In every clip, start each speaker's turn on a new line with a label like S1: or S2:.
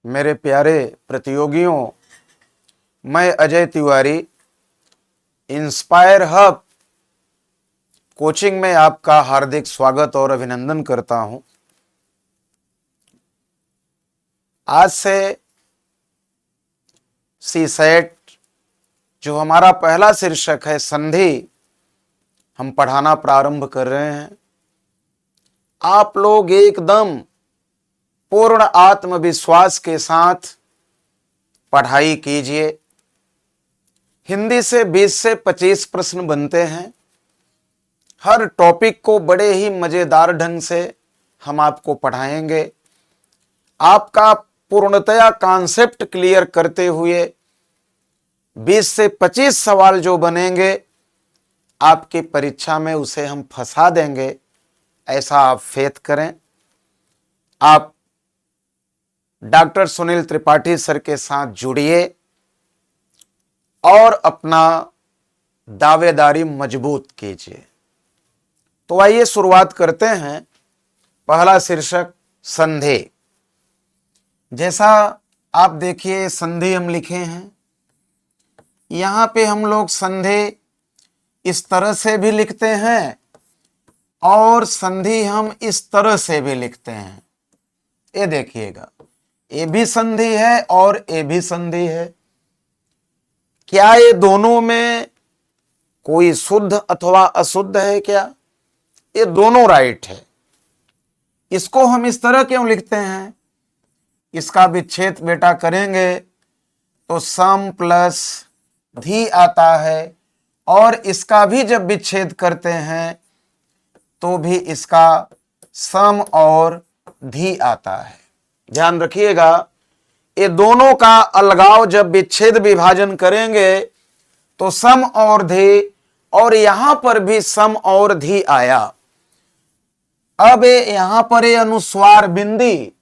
S1: मेरे प्यारे प्रतियोगियों, मैं Ajay Tiwari inspire hub coaching में आपका हार्दिक स्वागत और अभिनंदन करता हूं। आज से सी सेट जो हमारा पहला शीर्षक है संधि, हम पढ़ाना प्रारंभ कर रहे हैं। आप लोग एकदम पूर्ण आत्मविश्वास के साथ पढ़ाई कीजिए। हिंदी से 20 से 25 प्रश्न बनते हैं। हर टॉपिक को बड़े ही मजेदार ढंग से हम आपको पढ़ाएंगे। आपका पूर्णतया कॉन्सेप्ट क्लियर करते हुए 20 से 25 सवाल जो बनेंगे आपकी परीक्षा में उसे हम फंसा देंगे, ऐसा आप फेथ करें। आप डॉक्टर सुनील त्रिपाठी सर के साथ जुड़िए और अपना दावेदारी मजबूत कीजिए। तो आइए शुरुआत करते हैं। पहला शीर्षक संधि। जैसा आप देखिए संधि हम लिखे हैं, यहां पे हम लोग संधि इस तरह से भी लिखते हैं और संधि हम इस तरह से भी लिखते हैं। ये देखिएगा, ये भी संधि है और ये भी संधि है। क्या ये दोनों में कोई शुद्ध अथवा अशुद्ध है? क्या ये दोनों राइट है? इसको हम इस तरह क्यों लिखते हैं? इसका विच्छेद बेटा करेंगे तो सम प्लस धी आता है, और इसका भी जब विच्छेद करते हैं तो भी इसका सम और धी आता है। ध्यान रखिएगा, ये दोनों का अलगाव जब विच्छेद विभाजन करेंगे तो सम और धी, और यहां पर भी सम और धी आया। अब यहां पर ये अनुस्वार बिंदी,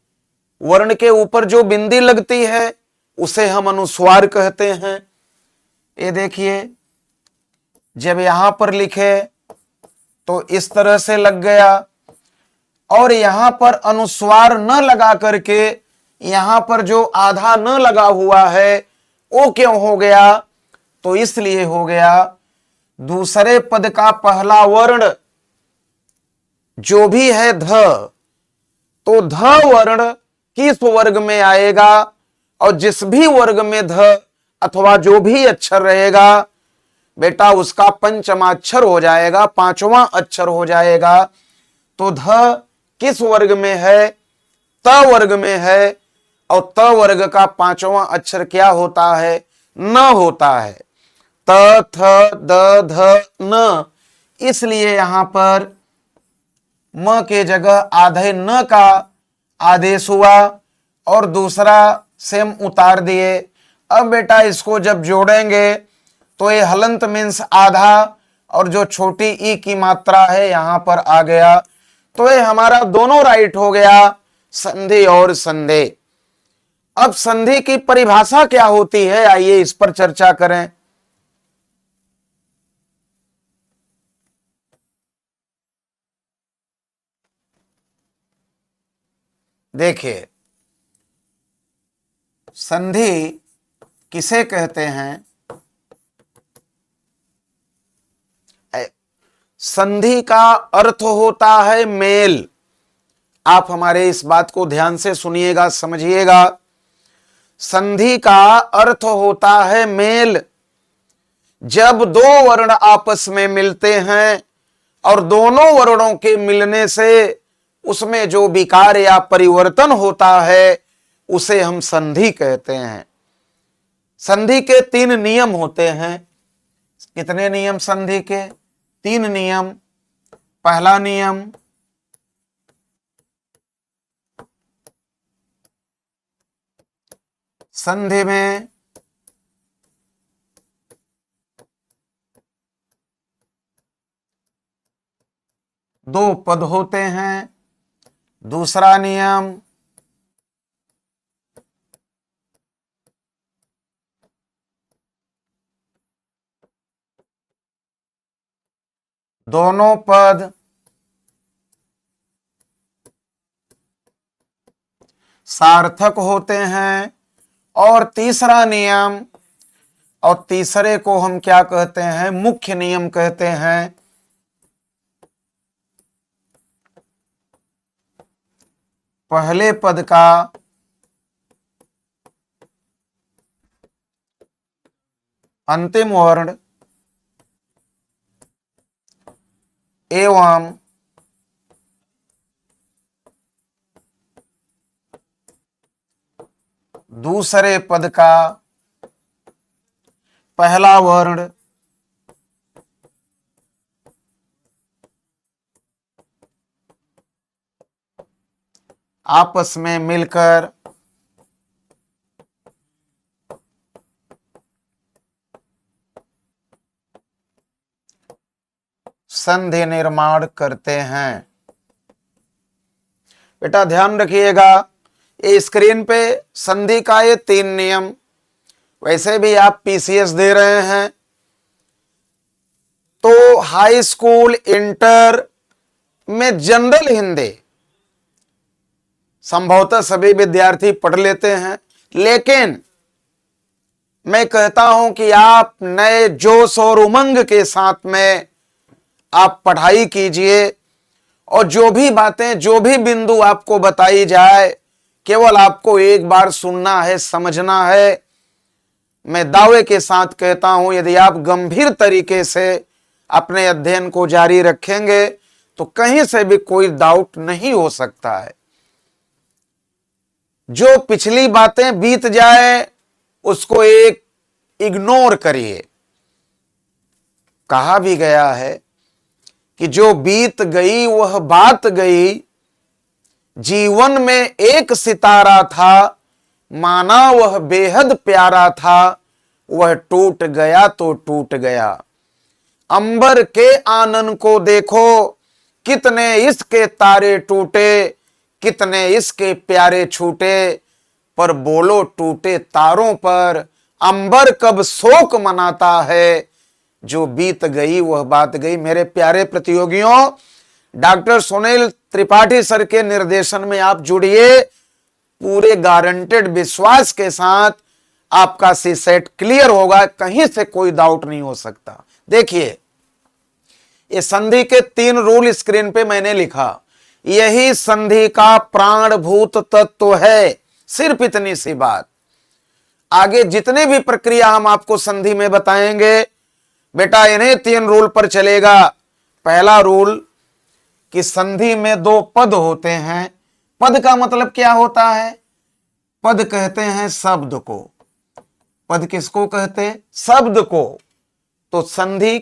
S1: वर्ण के ऊपर जो बिंदी लगती है उसे हम अनुस्वार कहते हैं। ये देखिए, जब यहां पर लिखे तो इस तरह से लग गया, और यहां पर अनुस्वार न लगा करके यहां पर जो आधा न लगा हुआ है वो क्यों हो गया? तो इसलिए हो गया, दूसरे पद का पहला वर्ण जो भी है ध, तो ध वर्ण किस वर्ग में आएगा? और जिस भी वर्ग में ध अथवा जो भी अक्षर रहेगा बेटा उसका पंचमाक्षर हो जाएगा, पांचवा अक्षर हो जाएगा। तो ध किस वर्ग में है? त वर्ग में है, और त वर्ग का पांचवा अक्षर क्या होता है? न होता है। त थ द ध न, इसलिए यहां पर म के जगह आधे न का आदेश हुआ और दूसरा सेम उतार दिए। अब बेटा इसको जब जोड़ेंगे तो ये हलंत मीन्स आधा, और जो छोटी ई की मात्रा है यहां पर आ गया, तो ये हमारा दोनों राइट हो गया, संधि और संधि। अब संधि की परिभाषा क्या होती है, आइए इस पर चर्चा करें। देखिए, संधि किसे कहते हैं? संधि का अर्थ होता है मेल। आप हमारे इस बात को ध्यान से सुनिएगा, समझिएगा। संधि का अर्थ होता है मेल। जब दो वर्ण आपस में मिलते हैं और दोनों वर्णों के मिलने से उसमें जो विकार या परिवर्तन होता है उसे हम संधि कहते हैं। संधि के 3 नियम होते हैं। कितने नियम संधि के? 3 नियम। पहला नियम, संधि में दो पद होते हैं। दूसरा नियम, दोनों पद सार्थक होते हैं। और तीसरा नियम, और तीसरे को हम क्या कहते हैं, मुख्य नियम कहते हैं। पहले पद का अंतिम वर्ण एवं दूसरे पद का पहला वर्ण आपस में मिलकर संधि निर्माण करते हैं। बेटा ध्यान रखिएगा, ये स्क्रीन पे संधि का ये 3 नियम, वैसे भी आप पीसीएस दे रहे हैं तो हाई स्कूल इंटर में जनरल हिंदी संभवतः सभी विद्यार्थी पढ़ लेते हैं, लेकिन मैं कहता हूं कि आप नए जोश और उमंग के साथ में आप पढ़ाई कीजिए, और जो भी बातें, जो भी बिंदु आपको बताई जाए, केवल आपको एक बार सुनना है, समझना है। मैं दावे के साथ कहता हूं, यदि आप गंभीर तरीके से अपने अध्ययन को जारी रखेंगे तो कहीं से भी कोई डाउट नहीं हो सकता है। जो पिछली बातें बीत जाए उसको एक इग्नोर करिए। कहा भी गया है कि जो बीत गई वह बात गई, जीवन में एक सितारा था, माना वह बेहद प्यारा था, वह टूट गया तो टूट गया। अंबर के आनन को देखो, कितने इसके तारे टूटे, कितने इसके प्यारे छूटे, पर बोलो टूटे तारों पर अंबर कब शोक मनाता है, जो बीत गई वह बात गई। मेरे प्यारे प्रतियोगियों, डॉक्टर सुनील त्रिपाठी सर के निर्देशन में आप जुड़िए, पूरे गारंटेड विश्वास के साथ आपका सीसेट क्लियर होगा, कहीं से कोई डाउट नहीं हो सकता। देखिए, ये संधि के 3 रूल स्क्रीन पे मैंने लिखा, यही संधि का प्राणभूत तत्व है। सिर्फ इतनी सी बात, आगे जितने भी प्रक्रिया हम आपको संधि में बताएंगे बेटा इन्हें 3 रूल पर चलेगा। पहला रूल कि संधि में 2 पद होते हैं। पद का मतलब क्या होता है? पद कहते हैं शब्द को। पद किसको कहते? शब्द को। तो संधि,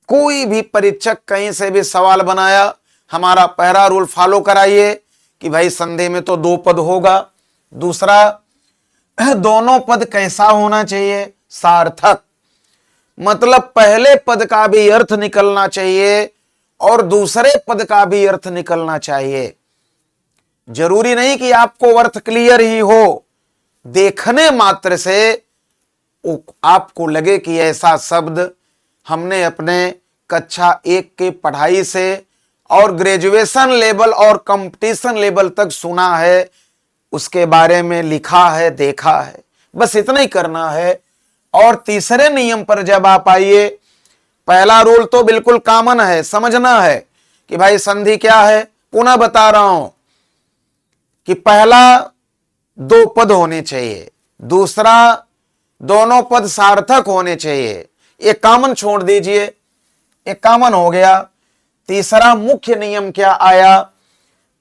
S1: कोई भी परीक्षक कहीं से भी सवाल बनाया, हमारा पहला रूल फॉलो कराइए कि भाई संधि में तो 2 पद होगा। दूसरा, दोनों पद कैसा होना चाहिए? सार्थक, मतलब पहले पद का भी अर्थ निकलना चाहिए और दूसरे पद का भी अर्थ निकलना चाहिए। जरूरी नहीं कि आपको अर्थ क्लियर ही हो, देखने मात्र से आपको लगे कि ऐसा शब्द हमने अपने कक्षा 1 की पढ़ाई से और ग्रेजुएशन लेवल और कंपटीशन लेवल तक सुना है, उसके बारे में लिखा है, देखा है, बस इतना ही करना है। और तीसरे नियम पर जब आप आइए, पहला रूल तो बिल्कुल कॉमन है, समझना है कि भाई संधि क्या है। पुनः बता रहा हूं कि पहला 2 पद होने चाहिए, दूसरा दोनों पद सार्थक होने चाहिए। ये कॉमन छोड़ दीजिए, ये कॉमन हो गया। तीसरा मुख्य नियम क्या आया?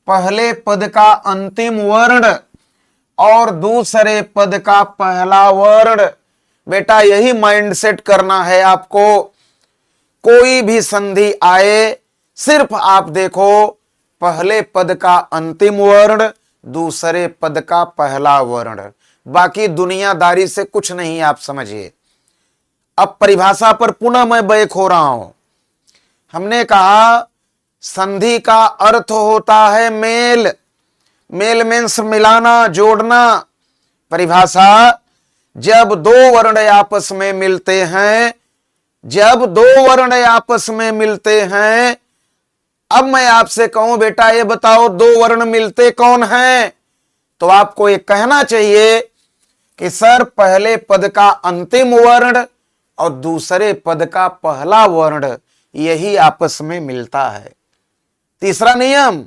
S1: पहले पद का अंतिम वर्ण और दूसरे पद का पहला वर्ण। बेटा यही माइंडसेट करना है आपको। कोई भी संधि आए, सिर्फ आप देखो पहले पद का अंतिम वर्ण, दूसरे पद का पहला वर्ण, बाकी दुनियादारी से कुछ नहीं आप समझिए। अब परिभाषा पर पुनः मैं बैक हो रहा हूं। हमने कहा संधि का अर्थ होता है मेल। मेल मीन्स मिलाना, जोड़ना। परिभाषा, जब 2 वर्ण आपस में मिलते हैं, जब 2 वर्ण आपस में मिलते हैं। अब मैं आपसे कहूं बेटा ये बताओ 2 वर्ण मिलते कौन हैं? तो आपको ये कहना चाहिए कि सर पहले पद का अंतिम वर्ण और दूसरे पद का पहला वर्ण यही आपस में मिलता है। तीसरा नियम,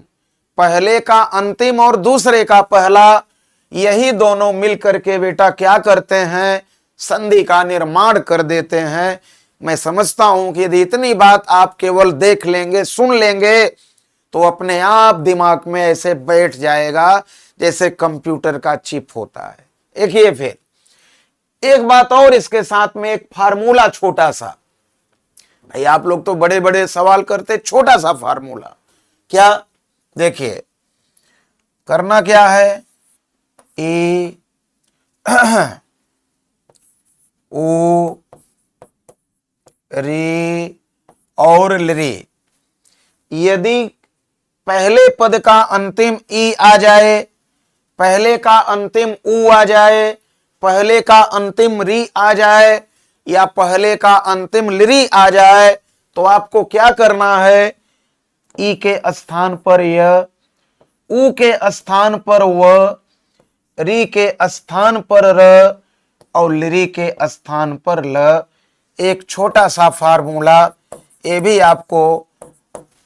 S1: पहले का अंतिम और दूसरे का पहला यही दोनों मिलकर के बेटा क्या करते हैं, संधि का निर्माण कर देते हैं। मैं समझता हूं कि यदि इतनी बात आप केवल देख लेंगे, सुन लेंगे, तो अपने आप दिमाग में ऐसे बैठ जाएगा जैसे कंप्यूटर का चिप होता है। देखिए फिर एक बात और इसके साथ में, एक फार्मूला छोटा सा। भाई आप लोग तो बड़े बड़े सवाल करते, छोटा सा फार्मूला क्या, देखिए करना क्या है, ए ओ रे और लरे, यदि पहले पद का अंतिम ई आ जाए, पहले का अंतिम ऊ आ जाए, पहले का अंतिम री आ जाए, या पहले का अंतिम लरी आ जाए, तो आपको क्या करना है, ई के स्थान पर य, ऊ के स्थान पर व, री के स्थान पर र और लरी के स्थान पर ल। एक छोटा सा फार्मूला, ये भी आपको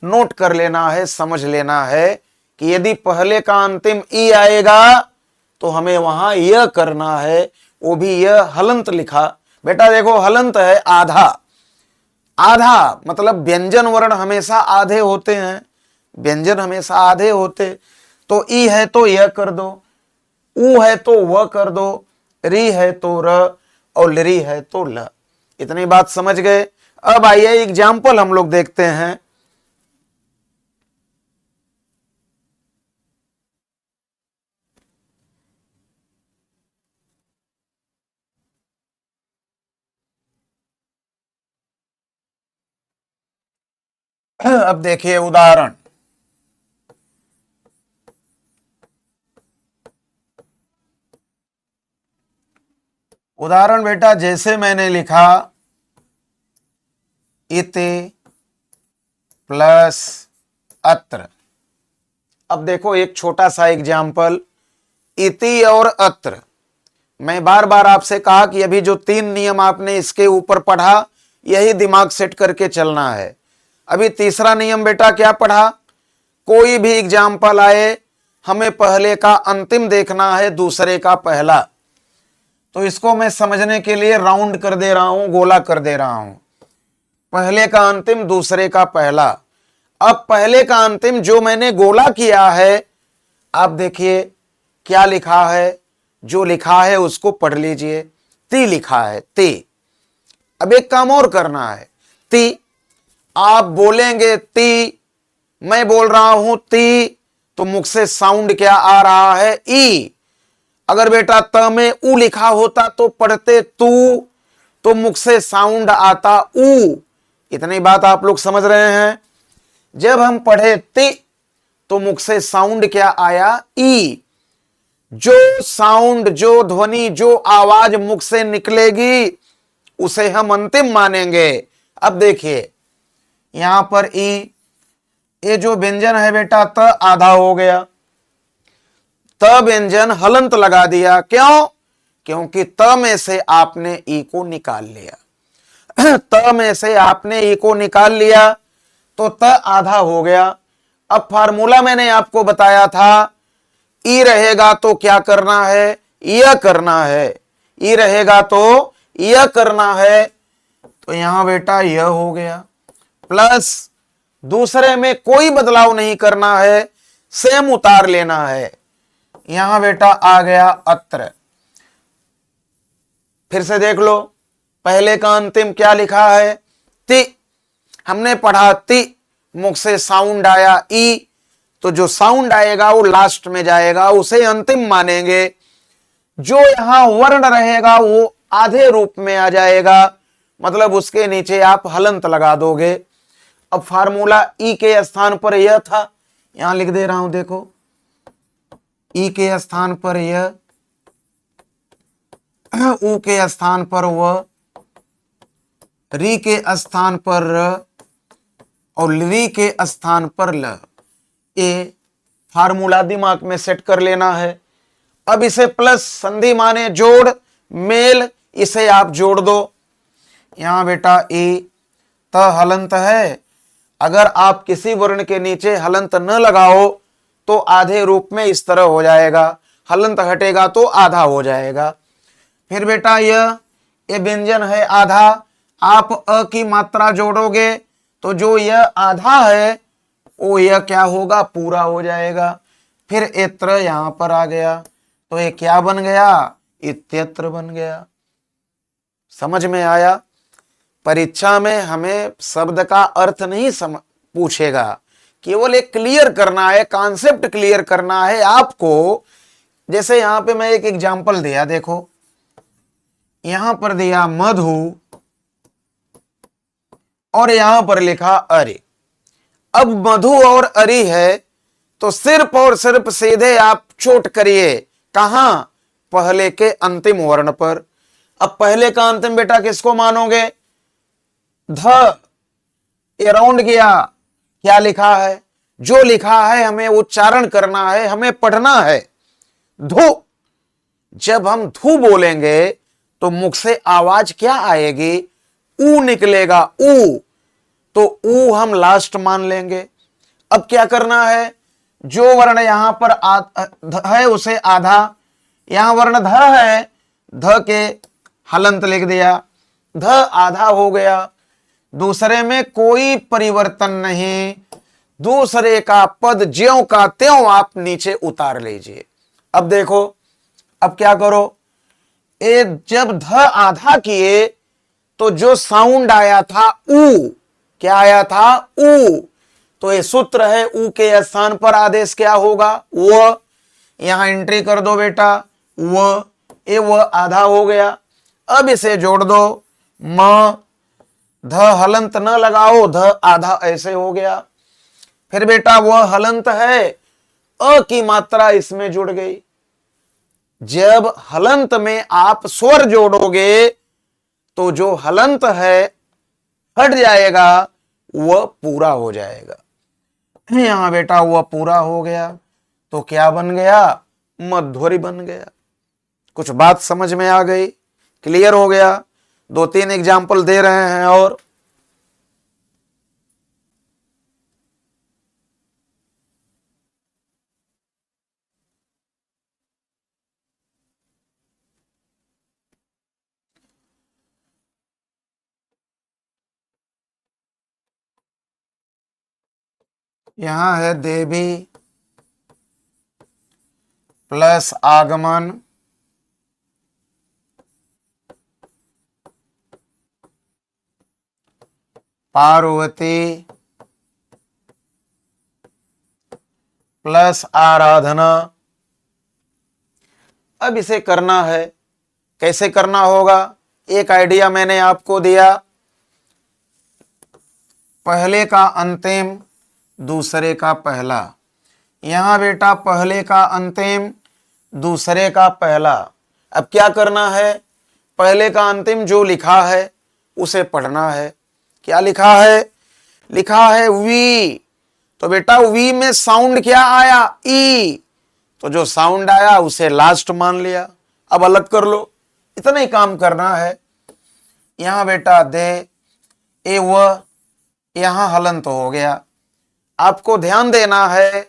S1: नोट कर लेना है, समझ लेना है कि यदि पहले का अंतिम ई आएगा तो हमें वहां यह करना है, वो भी यह हलंत लिखा। बेटा देखो हलंत है आधा, आधा मतलब व्यंजन वर्ण हमेशा आधे होते हैं, व्यंजन हमेशा आधे होते। तो ई है तो यह कर दो, ऊ है तो वह कर दो, री है तो र और लरी है तो ल। इतनी बात समझ गए। अब आइए एग्जाम्पल हम लोग देखते हैं। अब देखिए उदाहरण, उदाहरण बेटा जैसे मैंने लिखा इति प्लस अत्र। अब देखो एक छोटा सा एग्जाम्पल, इति और अत्र। मैं बार बार आपसे कहा कि अभी जो 3 नियम आपने इसके ऊपर पढ़ा, यही दिमाग सेट करके चलना है। अभी तीसरा नियम बेटा क्या पढ़ा, कोई भी एग्जाम्पल आए हमें पहले का अंतिम देखना है, दूसरे का पहला। तो इसको मैं समझने के लिए राउंड कर दे रहा हूं, गोला कर दे रहा हूं। पहले का अंतिम, दूसरे का पहला। अब पहले का अंतिम जो मैंने गोला किया है, आप देखिए क्या लिखा है, जो लिखा है उसको पढ़ लीजिए। ती लिखा है, ती। अब एक काम और करना है, ती आप बोलेंगे ती, मैं बोल रहा हूं ती, तो मुख से साउंड क्या आ रहा है, ई। अगर बेटा त में ऊ लिखा होता तो पढ़ते तू, तो मुख से साउंड आता ऊ। इतनी बात आप लोग समझ रहे हैं। जब हम पढ़े ति तो मुख से साउंड क्या आया, ई। जो साउंड, जो ध्वनि, जो आवाज मुख से निकलेगी उसे हम अंतिम मानेंगे। अब देखिए यहां पर ई, ये जो व्यंजन है बेटा त आधा हो गया, त व्यंजन हलंत लगा दिया। क्यों? क्योंकि त में से आपने ई को निकाल लिया। त में से आपने ई को निकाल लिया तो त आधा हो गया। अब फार्मूला मैंने आपको बताया था, ई रहेगा तो क्या करना है, यह करना है। ई रहेगा तो यह करना है, तो यहां बेटा यह हो गया। प्लस दूसरे में कोई बदलाव नहीं करना है, सेम उतार लेना है। यहां बेटा आ गया अत्र। फिर से देख लो, पहले का अंतिम क्या लिखा है, ति। हमने पढ़ा ति, मुख से साउंड आया ई, तो जो साउंड आएगा वो लास्ट में जाएगा, उसे अंतिम मानेंगे। जो यहां वर्ण रहेगा वो आधे रूप में आ जाएगा, मतलब उसके नीचे आप हलंत लगा दोगे। अब फार्मूला ई के स्थान पर यह था, यहां लिख दे रहा हूं, देखो ई के स्थान पर यह, ऊ के स्थान पर वह, री के स्थान पर र और ली के स्थान पर ल। ये फार्मूला दिमाग में सेट कर लेना है। अब इसे प्लस संधि माने जोड़, मेल, इसे आप जोड़ दो। यहां बेटा ई त हलंत है, अगर आप किसी वर्ण के नीचे हलंत न लगाओ तो आधे रूप में इस तरह हो जाएगा, हलंत हटेगा तो आधा हो जाएगा। फिर बेटा ये व्यंजन है आधा, आप अ की मात्रा जोड़ोगे तो जो यह आधा है वो यह क्या होगा, पूरा हो जाएगा। फिर एत्र यहां पर आ गया तो ये क्या बन गया, इत्यत्र बन गया। समझ में आया? परीक्षा में हमें शब्द का अर्थ नहीं पूछेगा, केवल एक क्लियर करना है, कॉन्सेप्ट क्लियर करना है आपको। जैसे यहां पे मैं एक एग्जांपल दिया, देखो यहां पर दिया मधु और यहां पर लिखा अरे। अब मधु और अरि है तो सिर्फ और सिर्फ सीधे आप चोट करिए, कहां, पहले के अंतिम वर्ण पर। अब पहले का अंतिम बेटा किसको मानोगे, ध, ये राउंड गया, क्या लिखा है, जो लिखा है हमें उच्चारण करना है, हमें पढ़ना है। धु, जब हम धु बोलेंगे तो मुख से आवाज क्या आएगी, ऊ निकलेगा, ऊ, तो ऊ हम लास्ट मान लेंगे। अब क्या करना है, जो वर्ण यहां पर है उसे आधा, यहां वर्ण ध है, ध के हलंत लिख दिया, ध आधा हो गया। दूसरे में कोई परिवर्तन नहीं, दूसरे का पद ज्यों का त्यों आप नीचे उतार लीजिए। अब देखो, अब क्या करो, ए जब ध आधा किए तो जो साउंड आया था ऊ, क्या आया था, ऊ, तो ये सूत्र है, ऊ के स्थान पर आदेश क्या होगा, व। यहां एंट्री कर दो बेटा, व, ए व आधा हो गया। अब इसे जोड़ दो, म, ध हलंत न लगाओ, ध आधा ऐसे हो गया। फिर बेटा वह हलंत है, अ की मात्रा इसमें जुड़ गई। जब हलंत में आप स्वर जोड़ोगे तो जो हलंत है हट जाएगा, वह पूरा हो जाएगा। यहां बेटा वह पूरा हो गया तो क्या बन गया, मध्वरी बन गया। कुछ बात समझ में आ गई, क्लियर हो गया? दो तीन एग्जाम्पल दे रहे हैं और यहां है देवी प्लस आगमन पार्वती प्लस आराधना। अब इसे करना है, कैसे करना होगा, एक आइडिया मैंने आपको दिया, पहले का अंतिम दूसरे का पहला। यहां बेटा पहले का अंतिम दूसरे का पहला। अब क्या करना है, पहले का अंतिम जो लिखा है उसे पढ़ना है। क्या लिखा है, लिखा है वी, तो बेटा वी में साउंड क्या आया, ई, तो जो साउंड आया उसे लास्ट मान लिया। अब अलग कर लो, इतना ही काम करना है। यहां बेटा दे, ए व, यहां हलंत हो गया। आपको ध्यान देना है,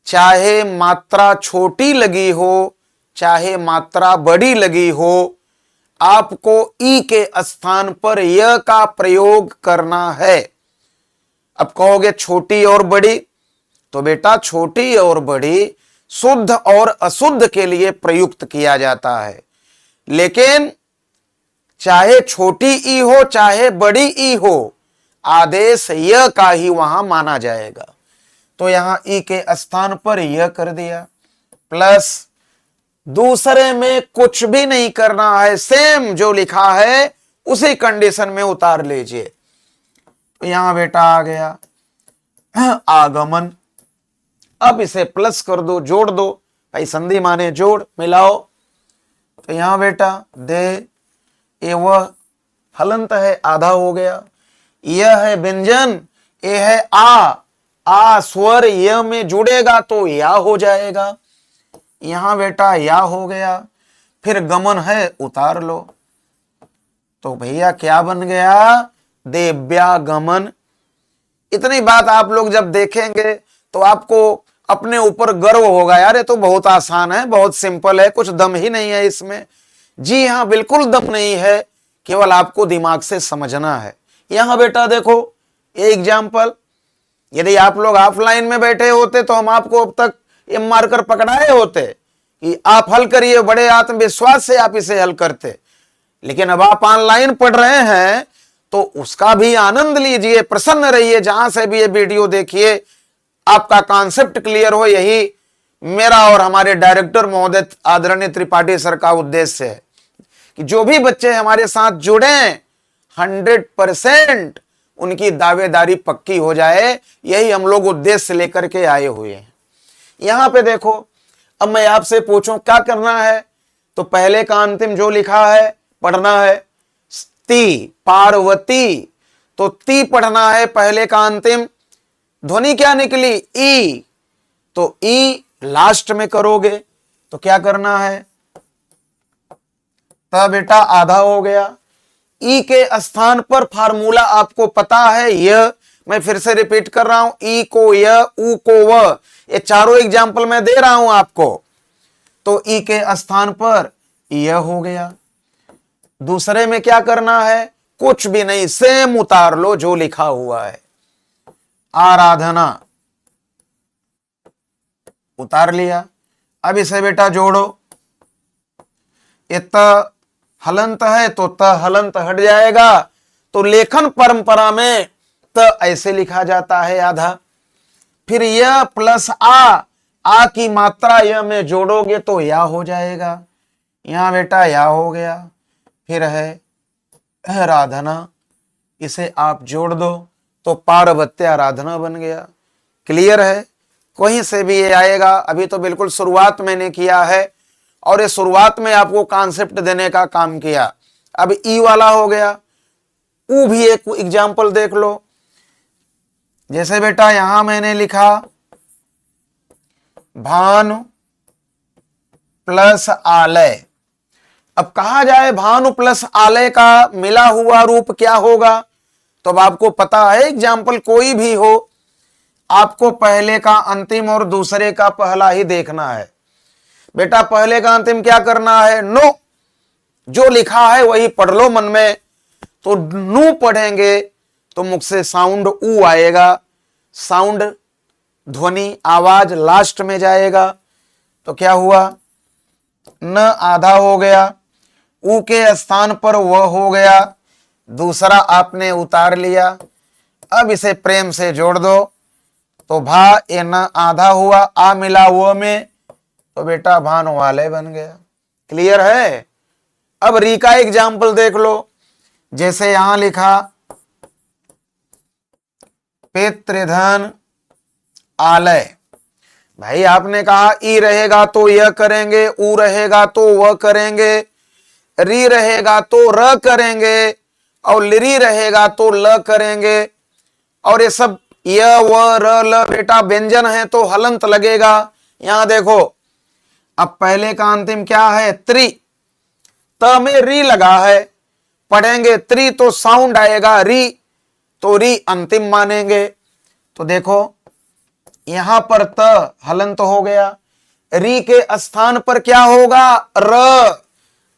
S1: चाहे मात्रा छोटी लगी हो चाहे मात्रा बड़ी लगी हो, आपको ई के स्थान पर य का प्रयोग करना है। अब कहोगे छोटी और बड़ी, तो बेटा छोटी और बड़ी शुद्ध और अशुद्ध के लिए प्रयुक्त किया जाता है, लेकिन चाहे छोटी ई हो चाहे बड़ी ई हो, आदेश य का ही वहां माना जाएगा। तो यहां ई के स्थान पर यह कर दिया, प्लस दूसरे में कुछ भी नहीं करना है, सेम जो लिखा है उसी कंडीशन में उतार लीजिए। तो यहां बेटा आ गया आगमन। अब इसे प्लस कर दो, जोड़ दो, भाई संधि माने जोड़, मिलाओ। तो यहां बेटा दे, ये वह हलंत है, आधा हो गया। यह है व्यंजन, ये है आ स्वर य में जुड़ेगा तो या हो जाएगा। यहां बेटा या हो गया, फिर गमन है उतार लो। तो भैया क्या बन गया? देव्यागमन। इतनी बात आप लोग जब देखेंगे तो आपको अपने ऊपर गर्व होगा, यार ये तो बहुत आसान है, बहुत सिंपल है, कुछ दम ही नहीं है इसमें। जी हां, बिल्कुल दम नहीं है, केवल आपको दिमाग से समझना है। यहां बेटा देखो ये एग्जाम्पल, यदि आप लोग ऑफलाइन में बैठे होते तो हम आपको अब तक ये मारकर पकड़ाए होते कि आप हल करिए, बड़े आत्मविश्वास से आप इसे हल करते। लेकिन अब आप ऑनलाइन पढ़ रहे हैं तो उसका भी आनंद लीजिए, प्रसन्न रहिए, जहां से भी ये वीडियो देखिए आपका कॉन्सेप्ट क्लियर हो, यही मेरा और हमारे डायरेक्टर महोदय आदरणीय त्रिपाठी सर का उद्देश्य है कि जो भी बच्चे हमारे साथ जुड़े 100% उनकी दावेदारी पक्की हो जाए, यही हम लोग उद्देश्य लेकर के आए हुए हैं। यहां पे देखो, अब मैं आपसे पूछूं क्या करना है, तो पहले का अंतिम जो लिखा है पढ़ना है। ती पार्वती, तो ती पढ़ना है, पहले का अंतिम ध्वनि क्या निकली? ई, तो ई लास्ट में करोगे तो क्या करना है? तब बेटा आधा हो गया। ई के स्थान पर फार्मूला आपको पता है, यह मैं फिर से रिपीट कर रहा हूं, ई को य, ऊ को व, ये चारों एग्जाम्पल मैं दे रहा हूं आपको। तो ई के स्थान पर यह हो गया। दूसरे में क्या करना है? कुछ भी नहीं, सेम उतार लो जो लिखा हुआ है। आराधना उतार लिया। अब इसे बेटा जोड़ो, ये त हलंत है तो त हलंत हट जाएगा। तो लेखन परंपरा में त ऐसे लिखा जाता है आधा, फिर य प्लस आ की मात्रा य में जोड़ोगे तो या हो जाएगा। यहां बेटा या हो गया, फिर है आराधना, इसे आप जोड़ दो तो पार्वत्य आराधना बन गया। क्लियर है? कहीं से भी ये आएगा, अभी तो बिल्कुल शुरुआत मैंने किया है और ये शुरुआत में आपको कॉन्सेप्ट देने का काम किया। अब ई वाला हो गया, ऊ भी एक एग्जाम्पल देख लो। जैसे बेटा यहां मैंने लिखा भानु प्लस आलय। अब कहा जाए भानु प्लस आलय का मिला हुआ रूप क्या होगा? तो अब आपको पता है, एग्जाम्पल कोई भी हो, आपको पहले का अंतिम और दूसरे का पहला ही देखना है। बेटा पहले का अंतिम क्या करना है? नो, जो लिखा है वही पढ़ लो मन में। तो नू पढ़ेंगे तो मुख से साउंड ऊ आएगा, साउंड ध्वनि आवाज लास्ट में जाएगा। तो क्या हुआ? न आधा हो गया, ऊ के स्थान पर वह हो गया, दूसरा आपने उतार लिया। अब इसे प्रेम से जोड़ दो तो भा ए न आधा हुआ, आ मिला वो में, तो बेटा भानु वाले बन गया। क्लियर है? अब री का एग्जाम्पल देख लो। जैसे यहां लिखा पितृधन आलय। भाई आपने कहा ई रहेगा तो यह करेंगे, ऊ रहेगा तो वह करेंगे, री रहेगा तो र करेंगे, और लिरी रहेगा तो ल करेंगे। और ये सब य व र ल बेटा व्यंजन है तो हलंत लगेगा। यहां देखो, अब पहले का अंतिम क्या है? त्रि, त में री लगा है, पढ़ेंगे त्रि तो साउंड आएगा री, तो री अंतिम मानेंगे। तो देखो यहां पर त हलंत हो गया, री के स्थान पर क्या होगा? र,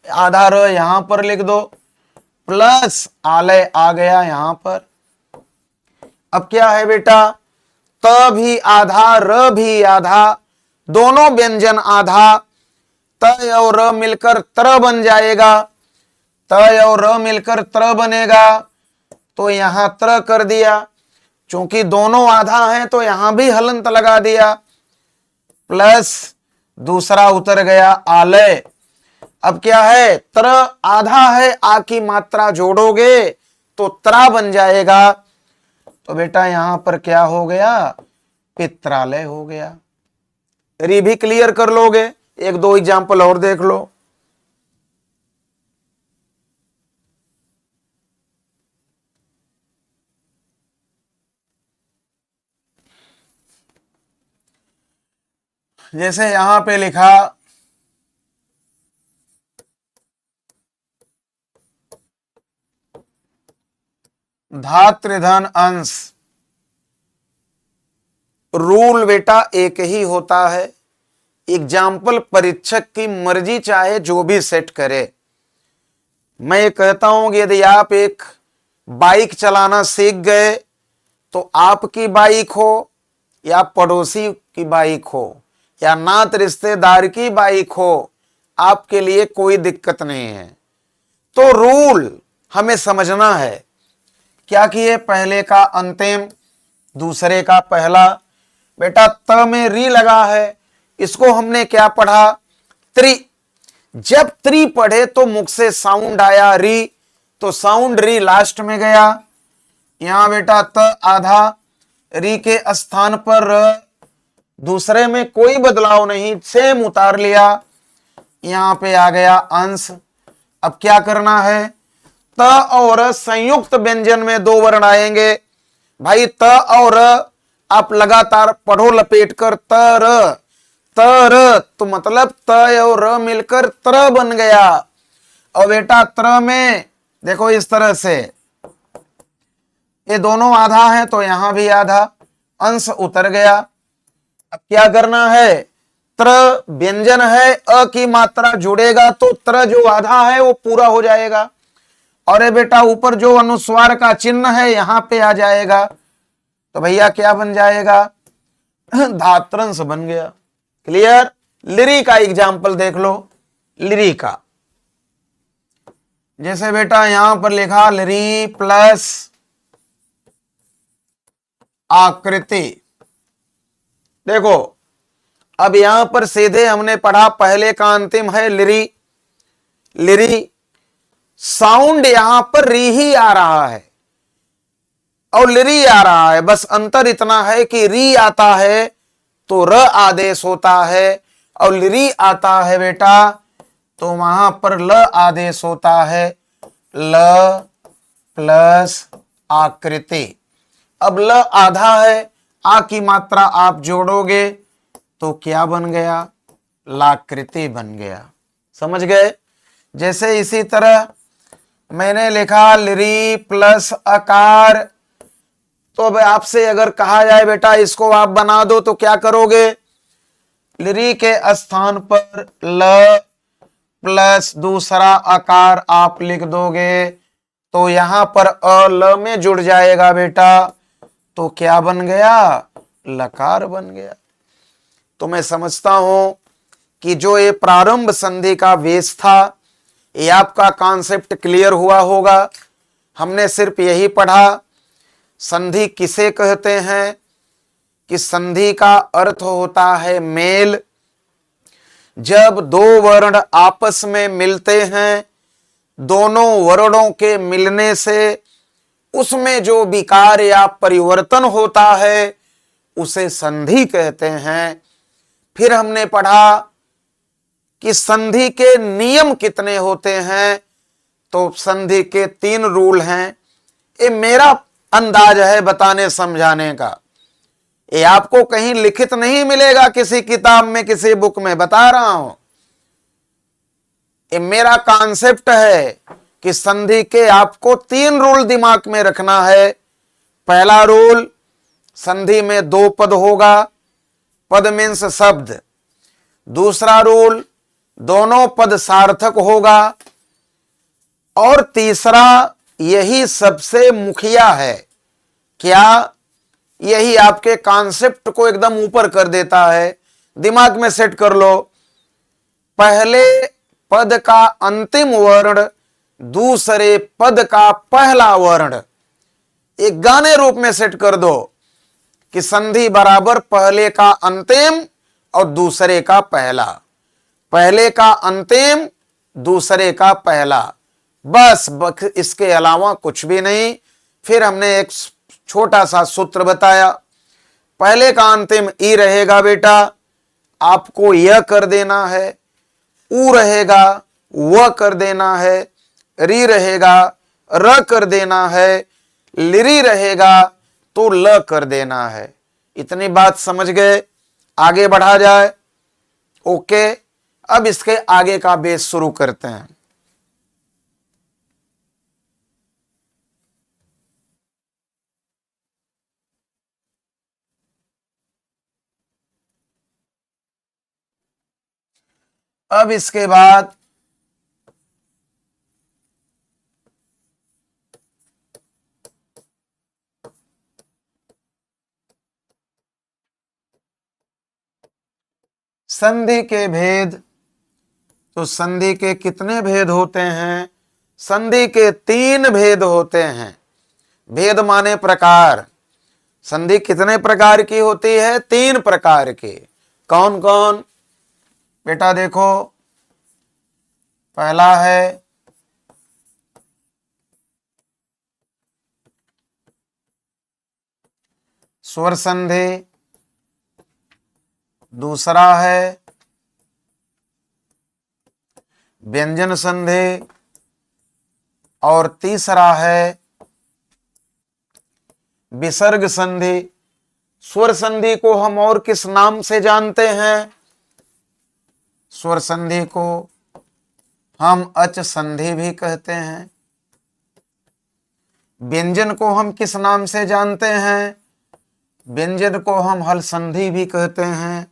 S1: आधा र यहां पर लिख दो, प्लस आलय आ गया यहां पर। अब क्या है बेटा? त भी आधा, र भी आधा, दोनों व्यंजन आधा, त और र मिलकर त्र बन जाएगा, त और र मिलकर त्र बनेगा। तो यहां त्र कर दिया, चूंकि दोनों आधा हैं तो यहां भी हलंत लगा दिया, प्लस दूसरा उतर गया आलय। अब क्या है? त्र आधा है, आ की मात्रा जोड़ोगे तो त्रा बन जाएगा। तो बेटा यहां पर क्या हो गया? पित्रालय हो गया। री भी क्लियर कर लोगे? एक दो एग्जाम्पल और देख लो। जैसे यहां पे लिखा धातृधन अंश, रूल बेटा एक ही होता है। एग्जाम्पल परीक्षक की मर्जी चाहे जो भी सेट करे। मैं ये कहता हूं कि यदि आप एक बाइक चलाना सीख गए तो आपकी बाइक हो या पड़ोसी की बाइक हो या नात रिश्तेदार की बाइक हो, आपके लिए कोई दिक्कत नहीं है। तो रूल हमें समझना है क्या कि ये पहले का अंतिम, दूसरे का पहला। बेटा त में री लगा है, इसको हमने क्या पढ़ा? त्रि। जब त्रि पढ़े तो मुख से साउंड आया री, तो साउंड री लास्ट में गया। यहां बेटा त आधा, री के स्थान पर दूसरे में कोई बदलाव नहीं, सेम उतार लिया। यहां पे आ गया अंश। अब क्या करना है? त और संयुक्त व्यंजन में दो वर्ण आएंगे भाई। त और आप लगातार पढ़ो लपेट कर, तर तर, तो मतलब त और र मिलकर त्र बन गया। और बेटा त्र में देखो इस तरह से, ये दोनों आधा है तो यहां भी आधा, अंश उतर गया। अब क्या करना है? त्र व्यंजन है, अ की मात्रा जुड़ेगा तो त्र जो आधा है वो पूरा हो जाएगा। और ये बेटा ऊपर जो अनुस्वार का चिन्ह है यहां पे आ जाएगा, तो भैया क्या बन जाएगा? धात्रंश बन गया। क्लियर? लिरी का एग्जाम्पल देख लो। लिरी का जैसे बेटा यहां पर लिखा लिरी प्लस आकृति। देखो अब यहां पर सीधे हमने पढ़ा पहले का अंतिम है लिरी। लिरी साउंड यहां पर री ही आ रहा है और लिरी आ रहा है, बस अंतर इतना है कि री आता है तो र आदेश होता है और लिरी आता है बेटा तो वहां पर ल आदेश होता है, ल प्लस आकृति। अब ल आधा है, आ की मात्रा आप जोड़ोगे तो क्या बन गया? लाकृति बन गया। समझ गए? जैसे इसी तरह मैंने लिखा लिरी प्लस आकार, तो अब आपसे अगर कहा जाए बेटा इसको आप बना दो तो क्या करोगे? लिरी के स्थान पर ल प्लस दूसरा आकार आप लिख दोगे तो यहां पर अ ल में जुड़ जाएगा बेटा, तो क्या बन गया? लकार बन गया। तो मैं समझता हूं कि जो ये प्रारंभ संधि का वेश था, ये आपका कॉन्सेप्ट क्लियर हुआ होगा। हमने सिर्फ यही पढ़ा संधि किसे कहते हैं, कि संधि का अर्थ होता है मेल। जब दो वर्ण आपस में मिलते हैं, दोनों वर्णों के मिलने से उसमें जो विकार या परिवर्तन होता है उसे संधि कहते हैं। फिर हमने पढ़ा कि संधि के नियम कितने होते हैं, तो संधि के 3 रूल हैं। ये मेरा अंदाज है बताने समझाने का, ये आपको कहीं लिखित नहीं मिलेगा, किसी किताब में किसी बुक में, बता रहा हूं। ये मेरा कॉन्सेप्ट है कि संधि के आपको 3 रूल दिमाग में रखना है। पहला रूल, संधि में 2 पद होगा, पद मीन्स शब्द। दूसरा रूल, दोनों पद सार्थक होगा। और तीसरा, यही सबसे मुखिया है। क्या? यही आपके कॉन्सेप्ट को एकदम ऊपर कर देता है। दिमाग में सेट कर लो, पहले पद का अंतिम वर्ण दूसरे पद का पहला वर्ण। एक गाने रूप में सेट कर दो कि संधि बराबर पहले का अंतिम और दूसरे का पहला, पहले का अंतिम दूसरे का पहला, बस इसके अलावा कुछ भी नहीं। फिर हमने एक छोटा सा सूत्र बताया, पहले का अंतिम ई रहेगा बेटा, आपको यह कर देना है। ऊ रहेगा, वह कर देना है। री रहेगा, र कर देना है। लिरी रहेगा तो ल कर देना है। इतनी बात समझ गए? आगे बढ़ा जाए। ओके, अब इसके आगे का बेस शुरू करते हैं। अब इसके बाद संधि के भेद। तो संधि के कितने भेद होते हैं? संधि के 3 भेद होते हैं। भेद माने प्रकार। संधि कितने प्रकार की होती है? 3 प्रकार की। कौन कौन? बेटा देखो, पहला है स्वर संधि, दूसरा है व्यंजन संधि, और तीसरा है विसर्ग संधि। स्वर संधि को हम और किस नाम से जानते हैं? स्वर संधि को हम अच संधि भी कहते हैं। व्यंजन को हम किस नाम से जानते हैं? व्यंजन को हम हल संधि भी कहते हैं।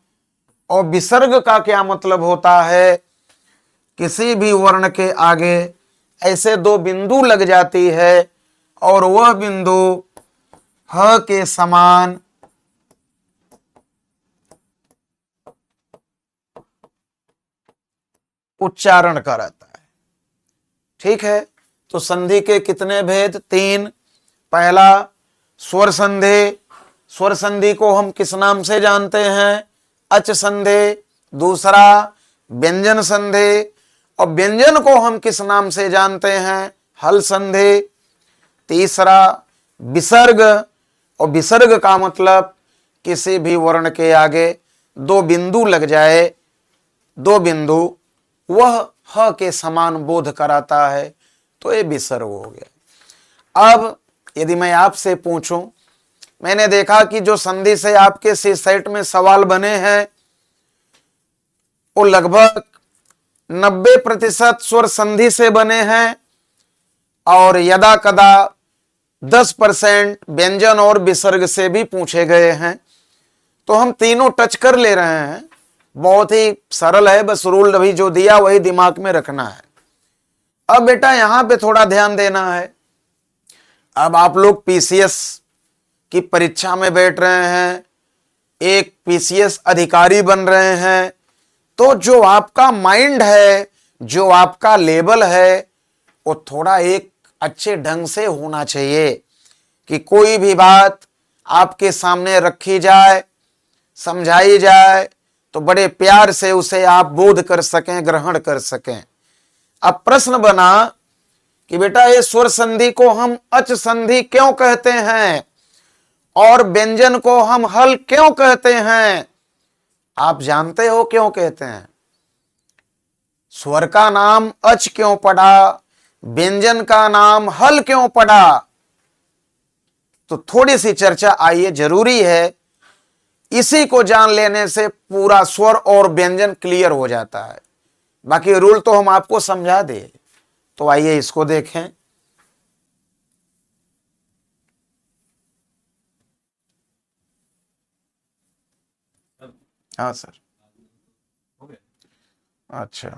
S1: और विसर्ग का क्या मतलब होता है? किसी भी वर्ण के आगे ऐसे 2 बिंदु लग जाती है और वह बिंदु ह के समान उच्चारण कराता है। ठीक है, तो संधि के कितने भेद? 3। पहला स्वर संधि। स्वर संधि को हम किस नाम से जानते हैं? अच संधि। दूसरा व्यंजन संधि, और व्यंजन को हम किस नाम से जानते हैं? हल संधि। तीसरा विसर्ग, और विसर्ग का मतलब किसी भी वर्ण के आगे 2 बिंदु लग जाए, 2 बिंदु, वह ह के समान बोध कराता है, तो ये विसर्ग हो गया। अब यदि मैं आपसे पूछूं, मैंने देखा कि जो संधि से आपके सेट में सवाल बने हैं वो लगभग 90% स्वर संधि से बने हैं और यदा कदा 10% व्यंजन और विसर्ग से भी पूछे गए हैं। तो हम तीनों टच कर ले रहे हैं। बहुत ही सरल है, बस रूल अभी जो दिया वही दिमाग में रखना है। अब बेटा यहां पे थोड़ा ध्यान देना है। अब आप लोग पीसीएस की परीक्षा में बैठ रहे हैं, एक पीसीएस अधिकारी बन रहे हैं, तो जो आपका माइंड है, जो आपका लेवल है, वो थोड़ा एक अच्छे ढंग से होना चाहिए कि कोई भी बात आपके सामने रखी जाए, समझाई जाए, तो बड़े प्यार से उसे आप बोध कर सकें, ग्रहण कर सकें। अब प्रश्न बना कि बेटा ये स्वर संधि को हम अच संधि क्यों कहते हैं और व्यंजन को हम हल क्यों कहते हैं? आप जानते हो क्यों कहते हैं? स्वर का नाम अच क्यों पड़ा, व्यंजन का नाम हल क्यों पड़ा? तो थोड़ी सी चर्चा आइए, जरूरी है। इसी को जान लेने से पूरा स्वर और व्यंजन क्लियर हो जाता है। बाकी रूल तो हम आपको समझा दे। तो आइए इसको देखें। हाँ सर, अच्छा।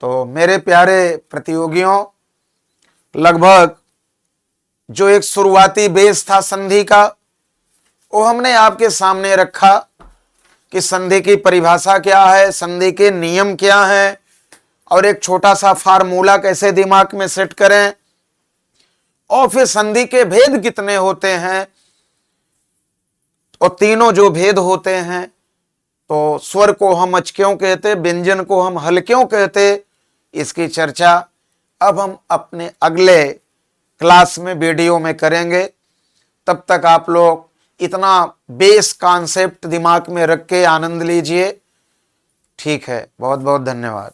S1: तो मेरे प्यारे प्रतियोगियों, लगभग जो एक शुरुआती बेस था संधि का, वो हमने आपके सामने रखा कि संधि की परिभाषा क्या है, संधि के नियम क्या हैं, और एक छोटा सा फार्मूला कैसे दिमाग में सेट करें, और फिर संधि के भेद कितने होते हैं, और तीनों जो भेद होते हैं, तो स्वर को हम अच क्यों कहते, व्यंजन को हम हल क्यों कहते, इसकी चर्चा अब हम अपने अगले क्लास में वीडियो में करेंगे। तब तक आप लोग इतना बेस कॉन्सेप्ट दिमाग में रख के आनंद लीजिए। ठीक है, बहुत बहुत धन्यवाद।